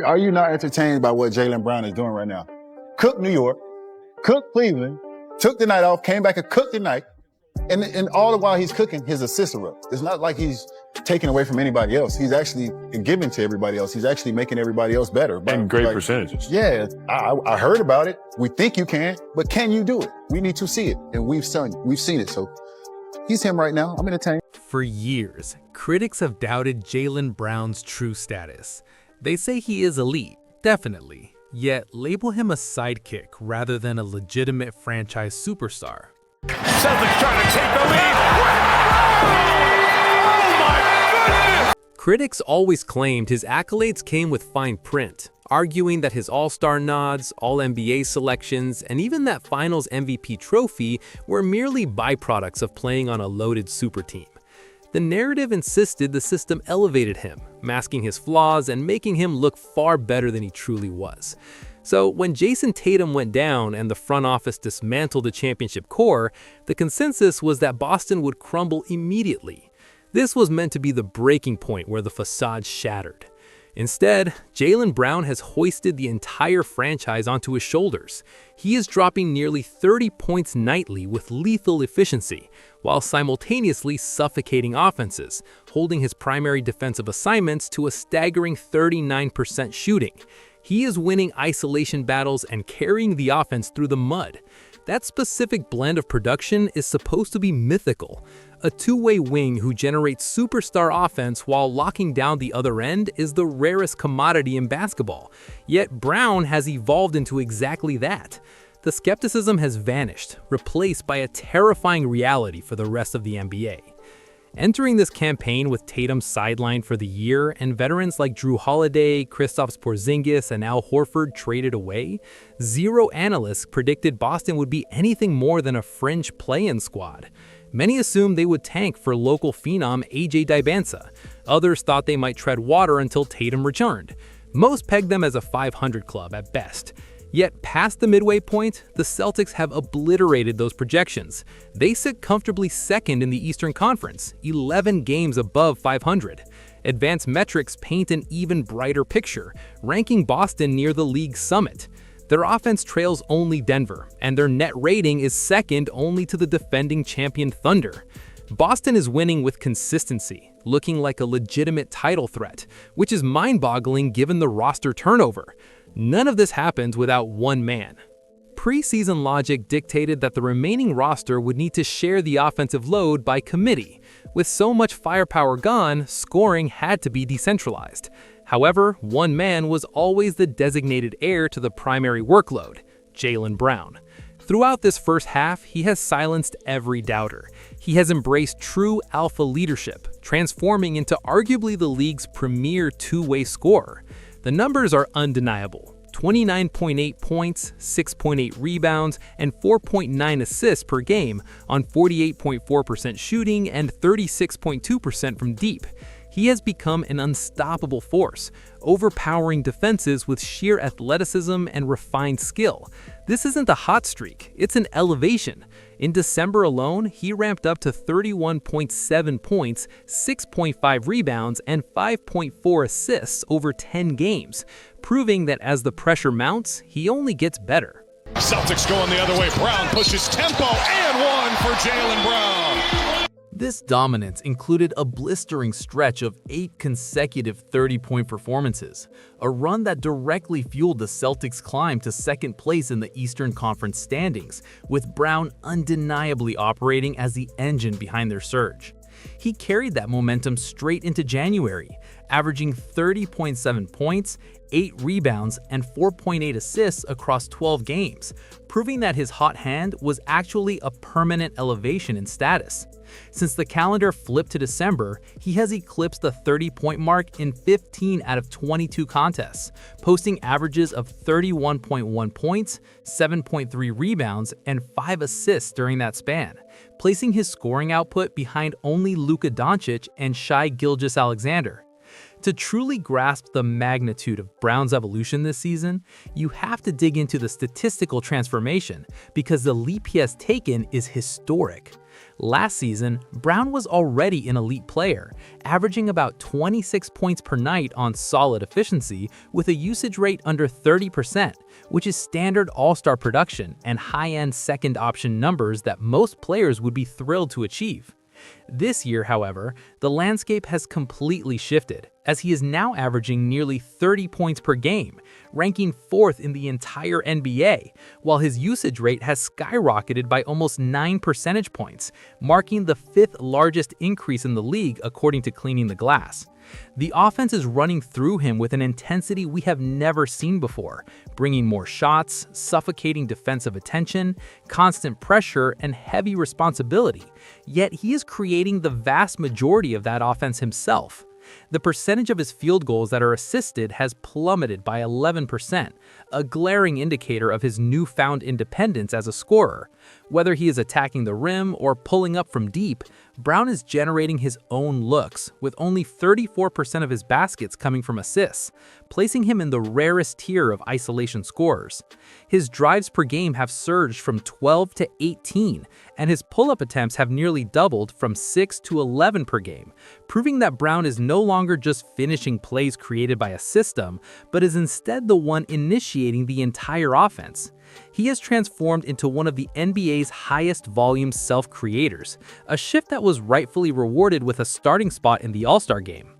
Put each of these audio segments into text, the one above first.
Are you not entertained by what Jaylen Brown is doing right now? Cooked New York, cooked Cleveland, took the night off, came back and cooked the night. And all the while he's cooking, his assists are up. It's not like he's taking away from anybody else. He's actually giving to everybody else. He's actually making everybody else better. And great percentages. Yeah, I heard about it. We think you can, but can you do it? We need to see it, and we've seen it. So he's him right now. I'm entertained. For years, critics have doubted Jaylen Brown's true status. They say he is elite, definitely, yet label him a sidekick rather than a legitimate franchise superstar. Celtics trying to take the lead. Oh my goodness! Critics always claimed his accolades came with fine print, arguing that his All-Star nods, All-NBA selections, and even that Finals MVP trophy were merely byproducts of playing on a loaded super team. The narrative insisted the system elevated him, masking his flaws and making him look far better than he truly was. So when Jason Tatum went down and the front office dismantled the championship core, the consensus was that Boston would crumble immediately. This was meant to be the breaking point where the facade shattered. Instead, Jaylen Brown has hoisted the entire franchise onto his shoulders. He is dropping nearly 30 points nightly with lethal efficiency, while simultaneously suffocating offenses, holding his primary defensive assignments to a staggering 39% shooting. He is winning isolation battles and carrying the offense through the mud. That specific blend of production is supposed to be mythical. A two-way wing who generates superstar offense while locking down the other end is the rarest commodity in basketball. Yet Brown has evolved into exactly that. The skepticism has vanished, replaced by a terrifying reality for the rest of the NBA. Entering this campaign with Tatum sidelined for the year and veterans like Drew Holiday, Kristaps Porzingis, and Al Horford traded away, zero analysts predicted Boston would be anything more than a fringe play-in squad. Many assumed they would tank for local phenom AJ Dybantsa. Others thought they might tread water until Tatum returned. Most pegged them as a 500 club at best. Yet past the midway point, the Celtics have obliterated those projections. They sit comfortably second in the Eastern Conference, 11 games above 500. Advanced metrics paint an even brighter picture, ranking Boston near the league's summit. Their offense trails only Denver, and their net rating is second only to the defending champion Thunder. Boston is winning with consistency, looking like a legitimate title threat, which is mind-boggling given the roster turnover. None of this happens without one man. Preseason logic dictated that the remaining roster would need to share the offensive load by committee. With so much firepower gone, scoring had to be decentralized. However, one man was always the designated heir to the primary workload, Jaylen Brown. Throughout this first half, he has silenced every doubter. He has embraced true alpha leadership, transforming into arguably the league's premier two-way scorer. The numbers are undeniable. 29.8 points, 6.8 rebounds, and 4.9 assists per game on 48.4% shooting and 36.2% from deep. He has become an unstoppable force, overpowering defenses with sheer athleticism and refined skill. This isn't a hot streak, it's an elevation. In December alone, he ramped up to 31.7 points, 6.5 rebounds, and 5.4 assists over 10 games, proving that as the pressure mounts, he only gets better. Celtics going the other way. Brown pushes tempo and one for Jaylen Brown. This dominance included a blistering stretch of 8 consecutive 30-point performances, a run that directly fueled the Celtics' climb to second place in the Eastern Conference standings, with Brown undeniably operating as the engine behind their surge. He carried that momentum straight into January, averaging 30.7 points, 8 rebounds, and 4.8 assists across 12 games, proving that his hot hand was actually a permanent elevation in status. Since the calendar flipped to December, he has eclipsed the 30-point mark in 15 out of 22 contests, posting averages of 31.1 points, 7.3 rebounds, and 5 assists during that span, placing his scoring output behind only Luka Doncic and Shai Gilgeous-Alexander. To truly grasp the magnitude of Brown's evolution this season, you have to dig into the statistical transformation because the leap he has taken is historic. Last season, Brown was already an elite player, averaging about 26 points per night on solid efficiency with a usage rate under 30%, which is standard all-star production and high-end second option numbers that most players would be thrilled to achieve. This year, however, the landscape has completely shifted, as he is now averaging nearly 30 points per game, ranking 4th in the entire NBA, while his usage rate has skyrocketed by almost 9 percentage points, marking the 5th largest increase in the league according to Cleaning the Glass. The offense is running through him with an intensity we have never seen before, bringing more shots, suffocating defensive attention, constant pressure, and heavy responsibility. Yet he is creating the vast majority of that offense himself. The percentage of his field goals that are assisted has plummeted by 11%, a glaring indicator of his newfound independence as a scorer. Whether he is attacking the rim or pulling up from deep, Brown is generating his own looks, with only 34% of his baskets coming from assists, placing him in the rarest tier of isolation scorers. His drives per game have surged from 12 to 18, and his pull-up attempts have nearly doubled from 6 to 11 per game, proving that Brown is no longer just finishing plays created by a system, but is instead the one initiating the entire offense. He has transformed into one of the NBA's highest volume self-creators, a shift that was rightfully rewarded with a starting spot in the All-Star game.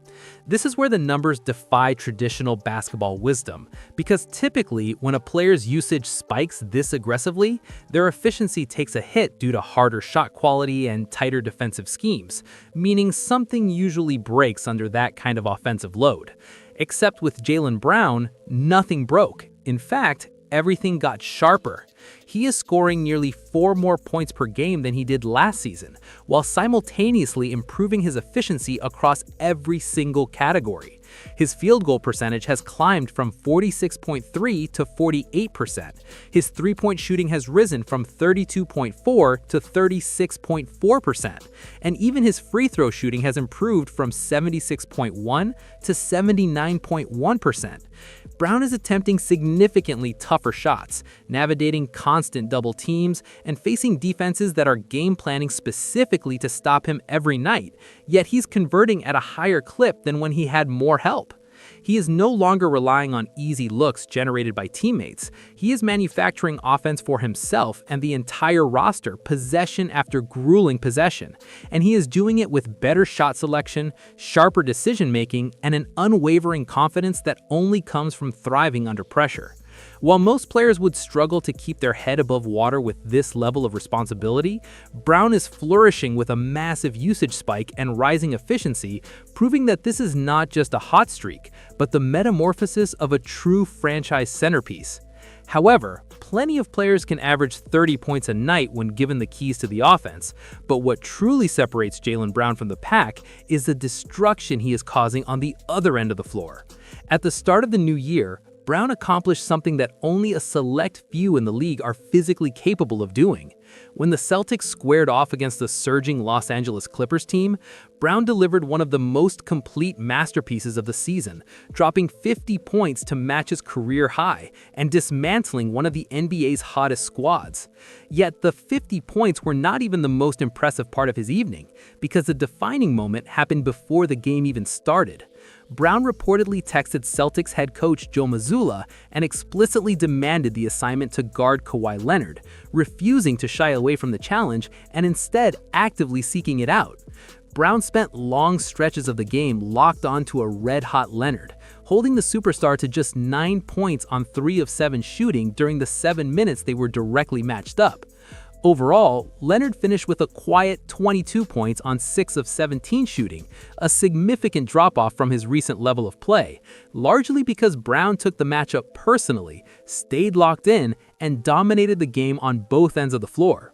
This is where the numbers defy traditional basketball wisdom, because typically when a player's usage spikes this aggressively, their efficiency takes a hit due to harder shot quality and tighter defensive schemes, meaning something usually breaks under that kind of offensive load. Except with Jaylen Brown, nothing broke. In fact, everything got sharper. He is scoring nearly 4 more points per game than he did last season, while simultaneously improving his efficiency across every single category. His field goal percentage has climbed from 46.3% to 48%. His three-point shooting has risen from 32.4% to 36.4%. And even his free throw shooting has improved from 76.1% to 79.1%. Brown is attempting significantly tougher shots, navigating constant double teams, and facing defenses that are game planning specifically to stop him every night, yet he's converting at a higher clip than when he had more help. He is no longer relying on easy looks generated by teammates. He is manufacturing offense for himself and the entire roster, possession after grueling possession. And he is doing it with better shot selection, sharper decision-making, and an unwavering confidence that only comes from thriving under pressure. While most players would struggle to keep their head above water with this level of responsibility, Brown is flourishing with a massive usage spike and rising efficiency, proving that this is not just a hot streak, but the metamorphosis of a true franchise centerpiece. However, plenty of players can average 30 points a night when given the keys to the offense, but what truly separates Jaylen Brown from the pack is the destruction he is causing on the other end of the floor. At the start of the new year, Brown accomplished something that only a select few in the league are physically capable of doing. When the Celtics squared off against the surging Los Angeles Clippers team, Brown delivered one of the most complete masterpieces of the season, dropping 50 points to match his career high and dismantling one of the NBA's hottest squads. Yet the 50 points were not even the most impressive part of his evening, because the defining moment happened before the game even started. Brown reportedly texted Celtics head coach Joe Mazzulla and explicitly demanded the assignment to guard Kawhi Leonard, refusing to shy away from the challenge and instead actively seeking it out. Brown spent long stretches of the game locked onto a red-hot Leonard, holding the superstar to just 9 points on 3 of 7 shooting during the 7 minutes they were directly matched up. Overall, Leonard finished with a quiet 22 points on 6 of 17 shooting, a significant drop-off from his recent level of play, largely because Brown took the matchup personally, stayed locked in, and dominated the game on both ends of the floor.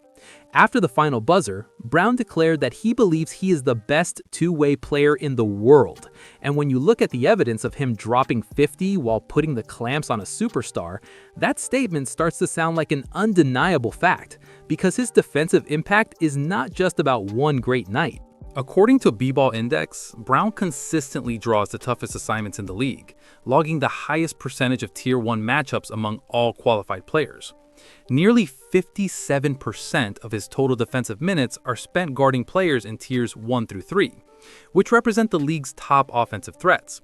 After the final buzzer, Brown declared that he believes he is the best two-way player in the world. And when you look at the evidence of him dropping 50 while putting the clamps on a superstar, that statement starts to sound like an undeniable fact, because his defensive impact is not just about one great night. According to B-Ball Index, Brown consistently draws the toughest assignments in the league, logging the highest percentage of Tier 1 matchups among all qualified players. Nearly 57% of his total defensive minutes are spent guarding players in tiers 1 through 3, which represent the league's top offensive threats.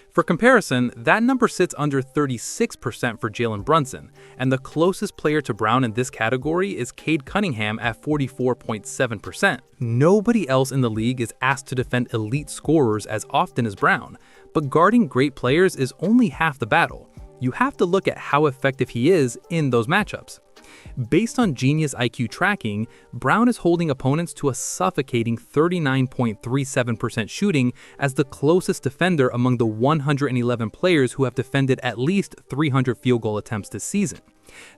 For comparison, that number sits under 36% for Jalen Brunson, and the closest player to Brown in this category is Cade Cunningham at 44.7%. Nobody else in the league is asked to defend elite scorers as often as Brown, but guarding great players is only half the battle. You have to look at how effective he is in those matchups. Based on Genius IQ tracking, Brown is holding opponents to a suffocating 39.37% shooting as the closest defender among the 111 players who have defended at least 300 field goal attempts this season.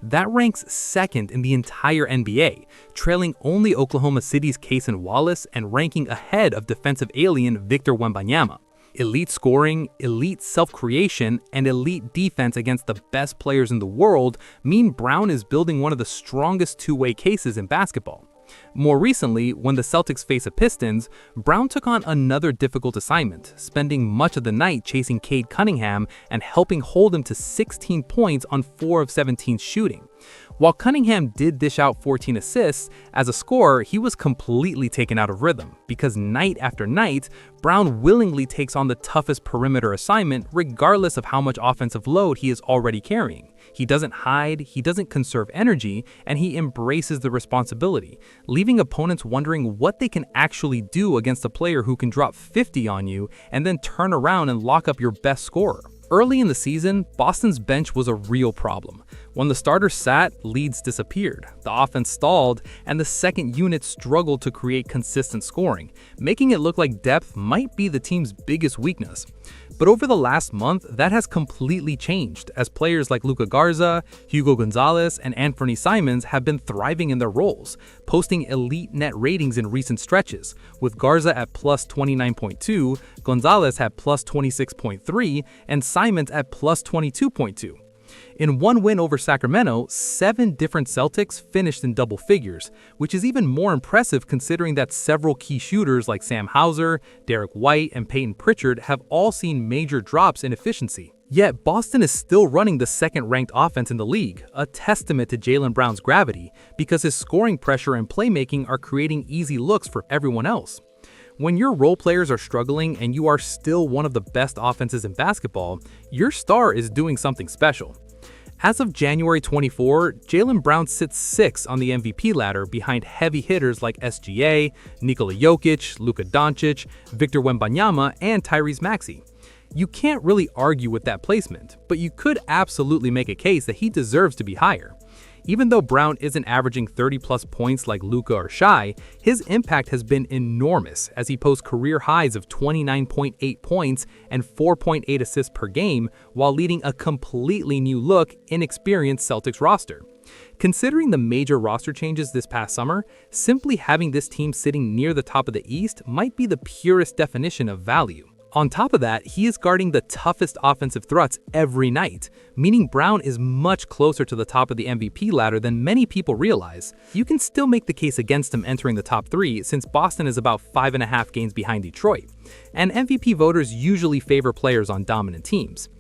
That ranks second in the entire NBA, trailing only Oklahoma City's Cason Wallace and ranking ahead of defensive alien Victor Wembanyama. Elite scoring, elite self-creation, and elite defense against the best players in the world mean Brown is building one of the strongest two-way cases in basketball. More recently, when the Celtics face the Pistons, Brown took on another difficult assignment, spending much of the night chasing Cade Cunningham and helping hold him to 16 points on 4 of 17 shooting. While Cunningham did dish out 14 assists, as a scorer, he was completely taken out of rhythm because night after night, Brown willingly takes on the toughest perimeter assignment regardless of how much offensive load he is already carrying. He doesn't hide, he doesn't conserve energy, and he embraces the responsibility, leaving opponents wondering what they can actually do against a player who can drop 50 on you and then turn around and lock up your best scorer. Early in the season, Boston's bench was a real problem. When the starters sat, leads disappeared, the offense stalled, and the second unit struggled to create consistent scoring, making it look like depth might be the team's biggest weakness. But over the last month, that has completely changed as players like Luka Garza, Hugo Gonzalez, and Anthony Simons have been thriving in their roles, posting elite net ratings in recent stretches, with Garza at plus 29.2, Gonzalez at plus 26.3, and Simons at plus 22.2. In one win over Sacramento, 7 different Celtics finished in double figures, which is even more impressive considering that several key shooters like Sam Hauser, Derek White, and Peyton Pritchard have all seen major drops in efficiency. Yet Boston is still running the second-ranked offense in the league, a testament to Jaylen Brown's gravity, because his scoring pressure and playmaking are creating easy looks for everyone else. When your role players are struggling and you are still one of the best offenses in basketball, your star is doing something special. As of January 24, Jaylen Brown sits 6th on the MVP ladder behind heavy hitters like SGA, Nikola Jokic, Luka Doncic, Victor Wembanyama, and Tyrese Maxey. You can't really argue with that placement, but you could absolutely make a case that he deserves to be higher. Even though Brown isn't averaging 30-plus points like Luka or Shai, his impact has been enormous as he posts career highs of 29.8 points and 4.8 assists per game while leading a completely new-look, inexperienced Celtics roster. Considering the major roster changes this past summer, simply having this team sitting near the top of the East might be the purest definition of value. On top of that, he is guarding the toughest offensive threats every night, meaning Brown is much closer to the top of the MVP ladder than many people realize. You can still make the case against him entering the top 3 since Boston is about 5.5 games behind Detroit, and MVP voters usually favor players on dominant teams.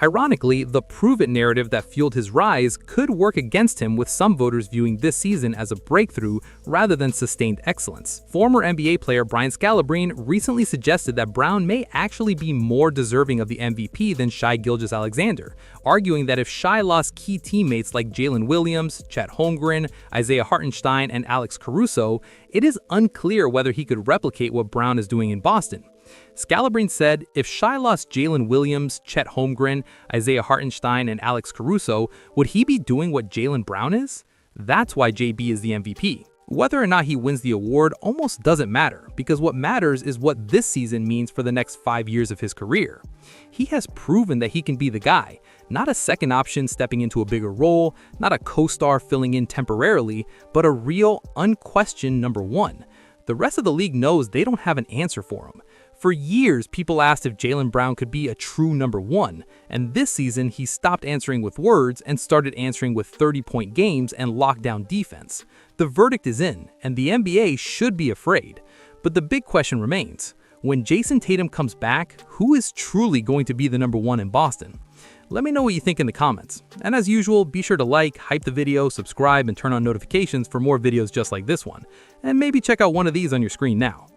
Ironically, the prove-it narrative that fueled his rise could work against him, with some voters viewing this season as a breakthrough rather than sustained excellence. Former NBA player Brian Scalabrine recently suggested that Brown may actually be more deserving of the MVP than Shai Gilgeous-Alexander, arguing that if Shai lost key teammates like Jalen Williams, Chet Holmgren, Isaiah Hartenstein, and Alex Caruso, it is unclear whether he could replicate what Brown is doing in Boston. Scalabrine said, if Shai lost Jalen Williams, Chet Holmgren, Isaiah Hartenstein, and Alex Caruso, would he be doing what Jaylen Brown is? That's why JB is the MVP. Whether or not he wins the award almost doesn't matter, because what matters is what this season means for the next 5 years of his career. He has proven that he can be the guy, not a second option stepping into a bigger role, not a co-star filling in temporarily, but a real, unquestioned number 1. The rest of the league knows they don't have an answer for him. For years, people asked if Jaylen Brown could be a true number 1, and this season he stopped answering with words and started answering with 30-point games and lockdown defense. The verdict is in, and the NBA should be afraid. But the big question remains, when Jason Tatum comes back, who is truly going to be the number 1 in Boston? Let me know what you think in the comments. And as usual, be sure to like, hype the video, subscribe, and turn on notifications for more videos just like this one. And maybe check out one of these on your screen now.